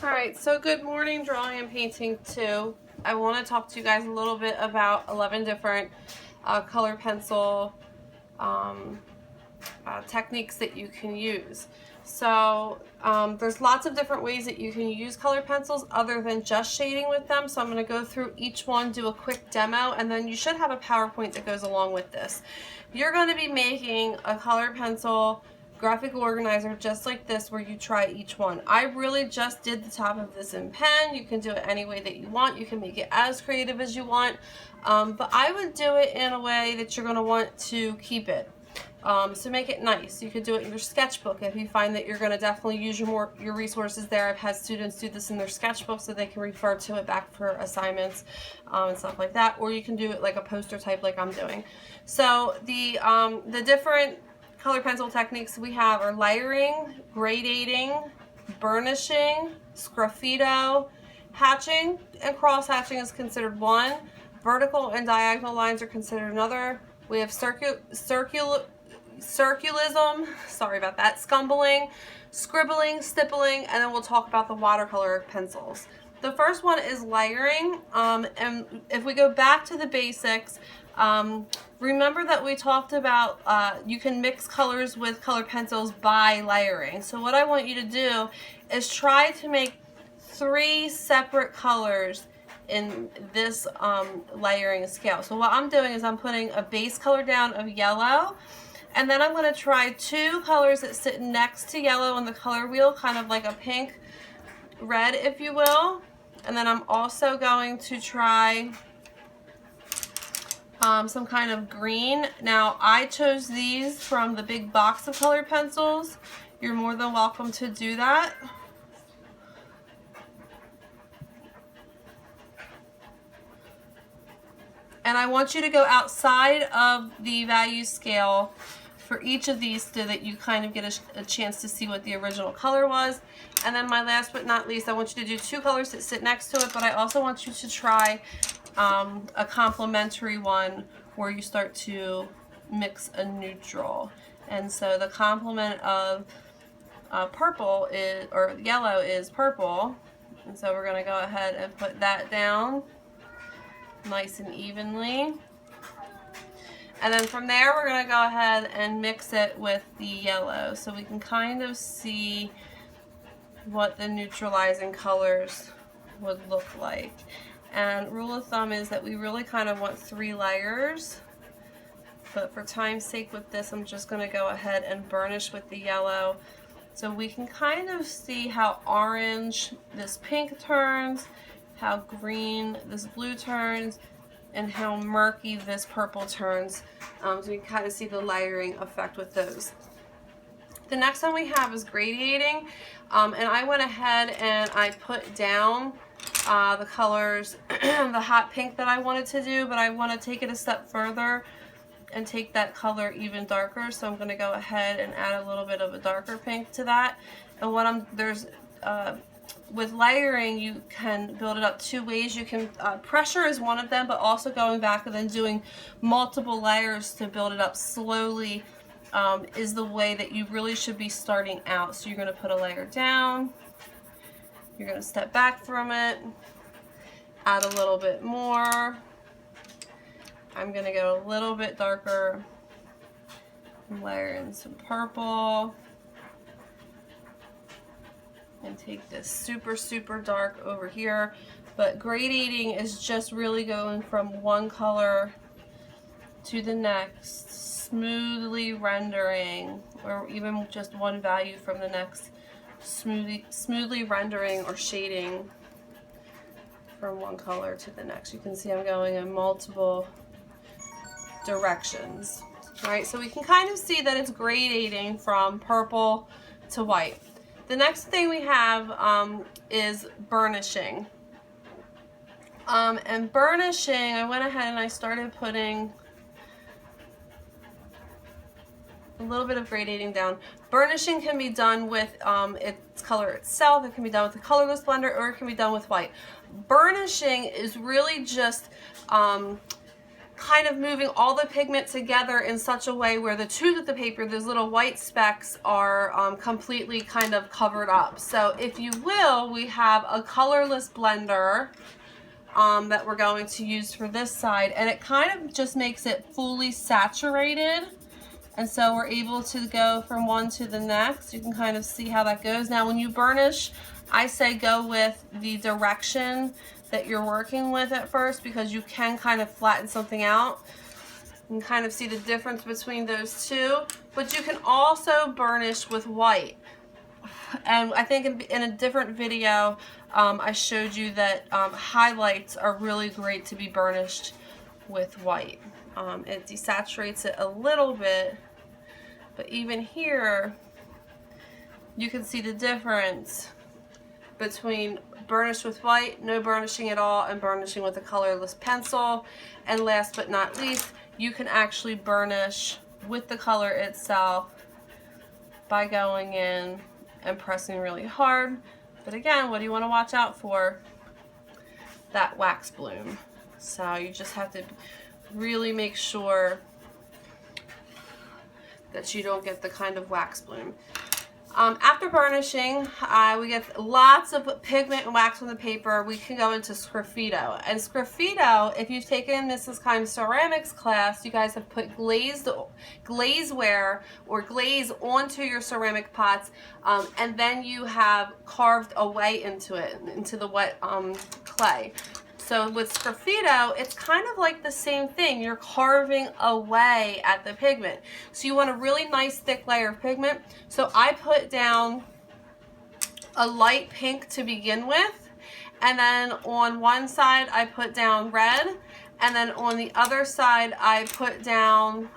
Alright, so good morning, drawing and painting 2. I want to talk to you guys a little bit about 11 different color pencil techniques that you can use. So there's lots of different ways that you can use color pencils other than just shading with them. So I'm going to go through each one, do a quick demo, and then you should have a PowerPoint that goes along with this. You're going to be making a color pencil graphic organizer just like this where you try each one. I really just did the top of this in pen. You can do it any way that you want. You can make it as creative as you want, but I would do it in a way that you're going to want to keep it. So make it nice. You could do it in your sketchbook if you find that you're going to definitely use your resources there. I've had students do this in their sketchbook so they can refer to it back for assignments and stuff like that. Or you can do it like a poster type like I'm doing. So the different color pencil techniques we have are layering, gradating, burnishing, sgraffito, hatching and cross hatching is considered one. Vertical and diagonal lines are considered another. We have circulism, sorry about that, scumbling, scribbling, stippling, and then we'll talk about the watercolor pencils. The first one is layering, and if we go back to the basics, remember that we talked about you can mix colors with color pencils by layering. So what I want you to do is try to make 3 separate colors in this layering scale. So what I'm doing is I'm putting a base color down of yellow, and then I'm going to try 2 colors that sit next to yellow on the color wheel, kind of like a pink red if you will. And then I'm also going to try some kind of green. Now I chose these from the big box of colored pencils. You're more than welcome to do that. And I want you to go outside of the value scale for each of these so that you kind of get a chance to see what the original color was. And then my last but not least, I want you to do 2 colors that sit next to it, but I also want you to try a complementary one where you start to mix a neutral. And so the complement of purple is, or yellow is purple. And so we're going to go ahead and put that down nice and evenly. And then from there we're going to go ahead and mix it with the yellow so we can kind of see what the neutralizing colors would look like. And rule of thumb is that we really kind of want 3 layers, but for time's sake with this I'm just going to go ahead and burnish with the yellow so we can kind of see how orange this pink turns, how green this blue turns, and how murky this purple turns. So you can kind of see the layering effect with those. The next one we have is gradating, and I went ahead and I put down the colors, the hot pink that I wanted to do, but I want to take it a step further and take that color even darker. So I'm going to go ahead and add a little bit of a darker pink to that. And with layering, you can build it up 2 ways. You can, pressure is one of them, but also going back and then doing multiple layers to build it up slowly is the way that you really should be starting out. So you're going to put a layer down, you're going to step back from it, add a little bit more. I'm going to go a little bit darker and layer in some purple. And take this super dark over here. But gradating is just really going from one color to the next, smoothly rendering, or even just one value from the next, smoothly rendering or shading from one color to the next. You can see I'm going in multiple directions. Alright, so we can kind of see that it's gradating from purple to white. The next thing we have is burnishing. And burnishing, I went ahead and I started putting a little bit of gradating down. Burnishing can be done with its color itself, it can be done with a colorless blender, or it can be done with white. Burnishing is really just kind of moving all the pigment together in such a way where the tube of the paper, those little white specks, are completely kind of covered up. So if you will, we have a colorless blender that we're going to use for this side, and it kind of just makes it fully saturated. And so we're able to go from one to the next. You can kind of see how that goes. Now when you burnish, I say go with the direction that you're working with at first, because you can kind of flatten something out. You can kind of see the difference between those two. But you can also burnish with white. And I think in a different video, I showed you that highlights are really great to be burnished with white. It desaturates it a little bit, but even here, you can see the difference between burnish with white, no burnishing at all, and burnishing with a colorless pencil. And last but not least, you can actually burnish with the color itself by going in and pressing really hard. But again, what do you want to watch out for? That wax bloom. So you just have to really make sure that you don't get the kind of wax bloom. After burnishing, we get lots of pigment and wax on the paper. We can go into Sgraffito. And Sgraffito, if you've taken Mrs. Kime's ceramics class, you guys have put glazeware or glaze onto your ceramic pots, and then you have carved away into it, into the wet clay. So with Sgraffito, it's kind of like the same thing. You're carving away at the pigment. So you want a really nice thick layer of pigment. So I put down a light pink to begin with, and then on one side I put down red, and then on the other side I put down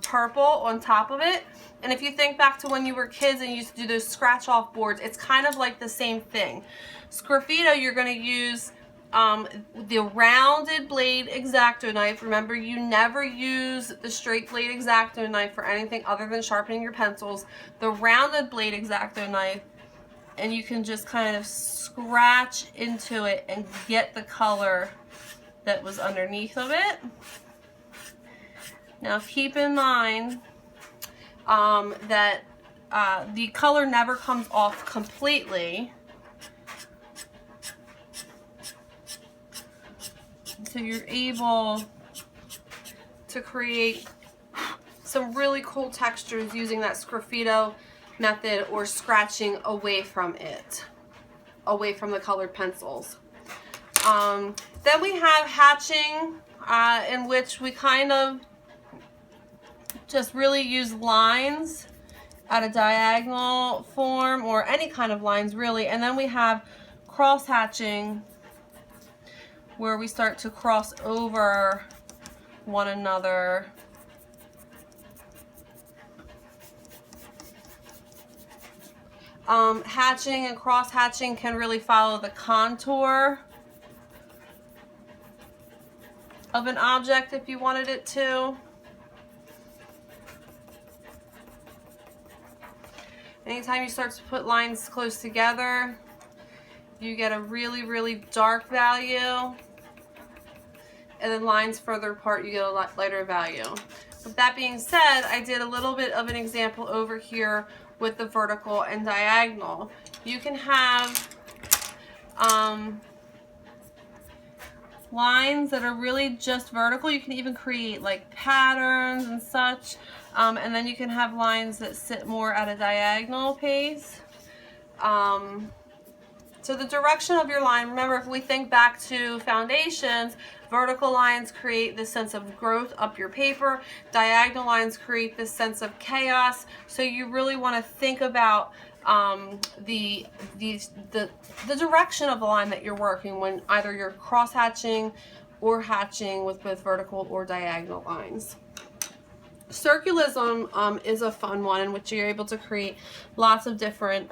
purple on top of it. And if you think back to when you were kids and you used to do those scratch off boards, it's kind of like the same thing. Sgraffito, you're going to use the rounded blade X-Acto knife. Remember, you never use the straight blade X-Acto knife for anything other than sharpening your pencils. The rounded blade X-Acto knife, and you can just kind of scratch into it and get the color that was underneath of it. Now keep in mind that the color never comes off completely. So you're able to create some really cool textures using that Sgraffito method, or scratching away from it, away from the colored pencils. Then we have hatching, in which we kind of just really use lines at a diagonal form, or any kind of lines really. And then we have cross hatching, where we start to cross over one another. Hatching and cross hatching can really follow the contour of an object if you wanted it to. Anytime you start to put lines close together, you get a really, really dark value. And then lines further apart, you get a lot lighter value. With that being said, I did a little bit of an example over here with the vertical and diagonal. You can have lines that are really just vertical. You can even create like patterns and such. And then you can have lines that sit more at a diagonal pace. So the direction of your line, remember, if we think back to foundations, vertical lines create this sense of growth up your paper. Diagonal lines create this sense of chaos. So you really want to think about the direction of the line that you're working when either you're cross hatching or hatching with both vertical or diagonal lines. Circulism is a fun one in which you're able to create lots of different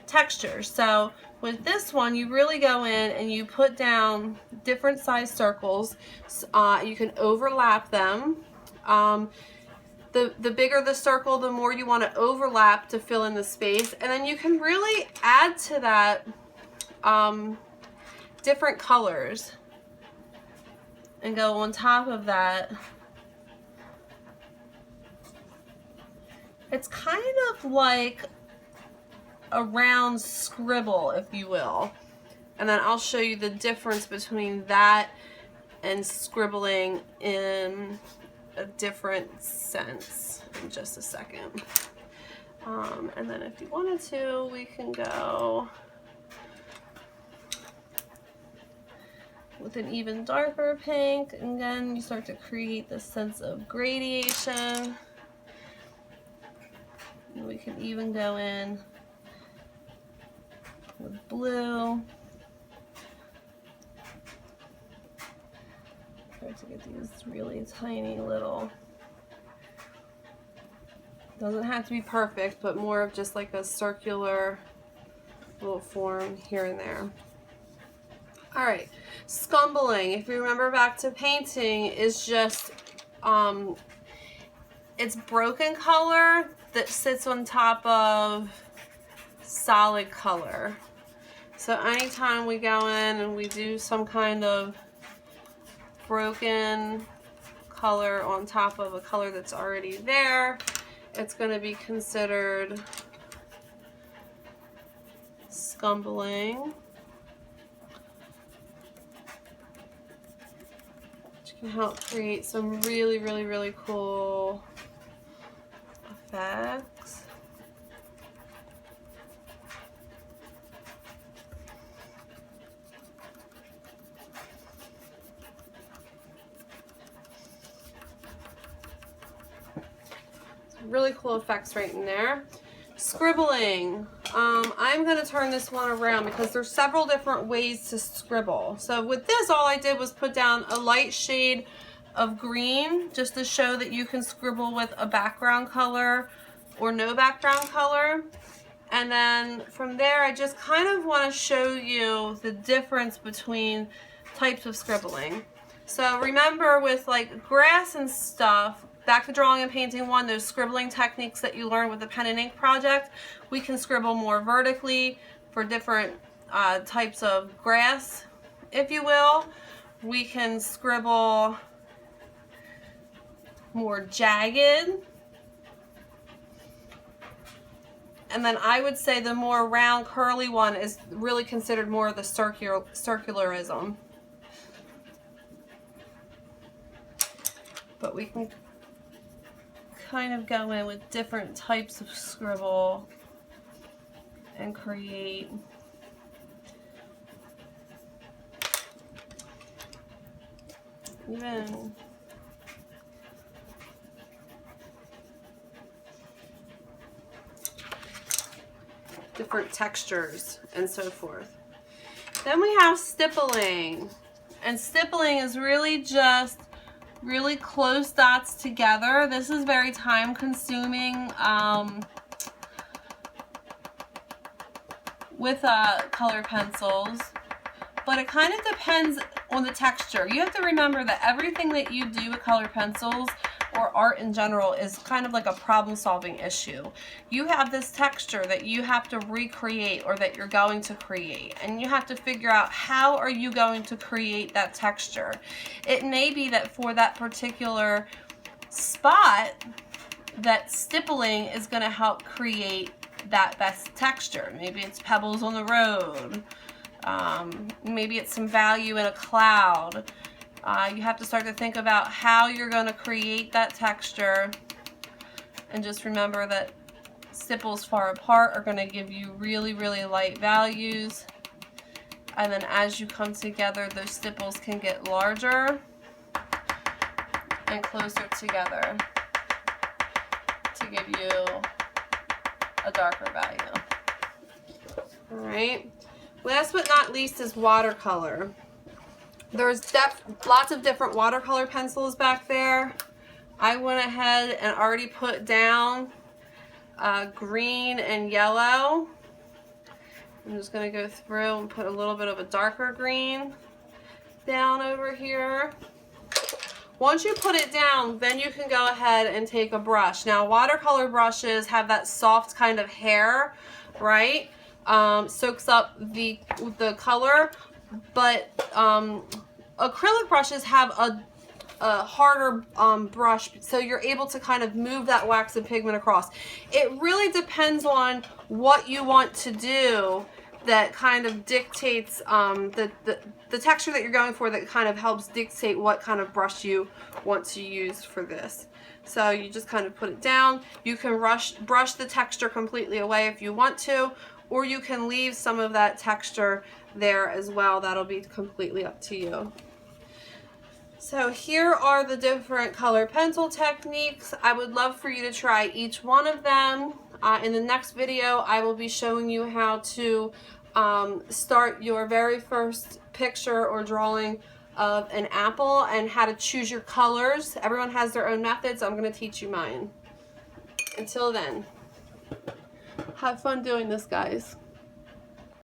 textures. So with this one, you really go in and you put down different size circles. You can overlap them. The bigger the circle, the more you want to overlap to fill in the space. And then you can really add to that different colors. and go on top of that. It's kind of like a round scribble, if you will. And then I'll show you the difference between that and scribbling in a different sense in just a second. And then if you wanted to, we can go with an even darker pink, and then you start to create this sense of gradation. And we can even go in with blue. Try to get these really tiny little, doesn't have to be perfect, but more of just like a circular little form here and there. All right, scumbling, if you remember back to painting, is just, it's broken color that sits on top of solid color. So anytime we go in and we do some kind of broken color on top of a color that's already there, it's going to be considered scumbling. Which can help create some really, really, really cool effects. Really cool effects right in there. Scribbling. I'm going to turn this one around because there's several different ways to scribble. So with this, all I did was put down a light shade of green just to show that you can scribble with a background color or no background color. And then from there, I just kind of want to show you the difference between types of scribbling. So remember with like grass and stuff, back to drawing and painting one, those scribbling techniques that you learned with the pen and ink project, we can scribble more vertically for different types of grass, if you will. We can scribble more jagged. And then I would say the more round curly one is really considered more of the circularism. But we can kind of go in with different types of scribble and create even different textures and so forth. Then we have stippling, and stippling is really just really close dots together. This is very time consuming with color pencils, but it kind of depends on the texture. You have to remember that everything that you do with color pencils or art in general is kind of like a problem-solving issue. You have this texture that you have to recreate or that you're going to create, and you have to figure out how are you going to create that texture. It may be that for that particular spot, that stippling is going to help create that best texture. Maybe it's pebbles on the road. Maybe it's some value in a cloud. You have to start to think about how you're going to create that texture, and just remember that stipples far apart are going to give you really, really light values, and then as you come together, those stipples can get larger and closer together to give you a darker value. Alright, last but not least is watercolor. There's lots of different watercolor pencils back there. I went ahead and already put down green and yellow. I'm just going to go through and put a little bit of a darker green down over here. Once you put it down, then you can go ahead and take a brush. Now, watercolor brushes have that soft kind of hair, right? Soaks up the color. But acrylic brushes have a harder brush, so you're able to kind of move that wax and pigment across. It really depends on what you want to do that kind of dictates the texture that you're going for, that kind of helps dictate what kind of brush you want to use for this. So you just kind of put it down. You can brush the texture completely away if you want to, or you can leave some of that texture there as well. That'll be completely up to you. So here are the different color pencil techniques. I would love for you to try each one of them. In the next video, I will be showing you how to start your very first picture or drawing of an apple and how to choose your colors. Everyone has their own methods. I'm going to teach you mine. Until then, have fun doing this, guys.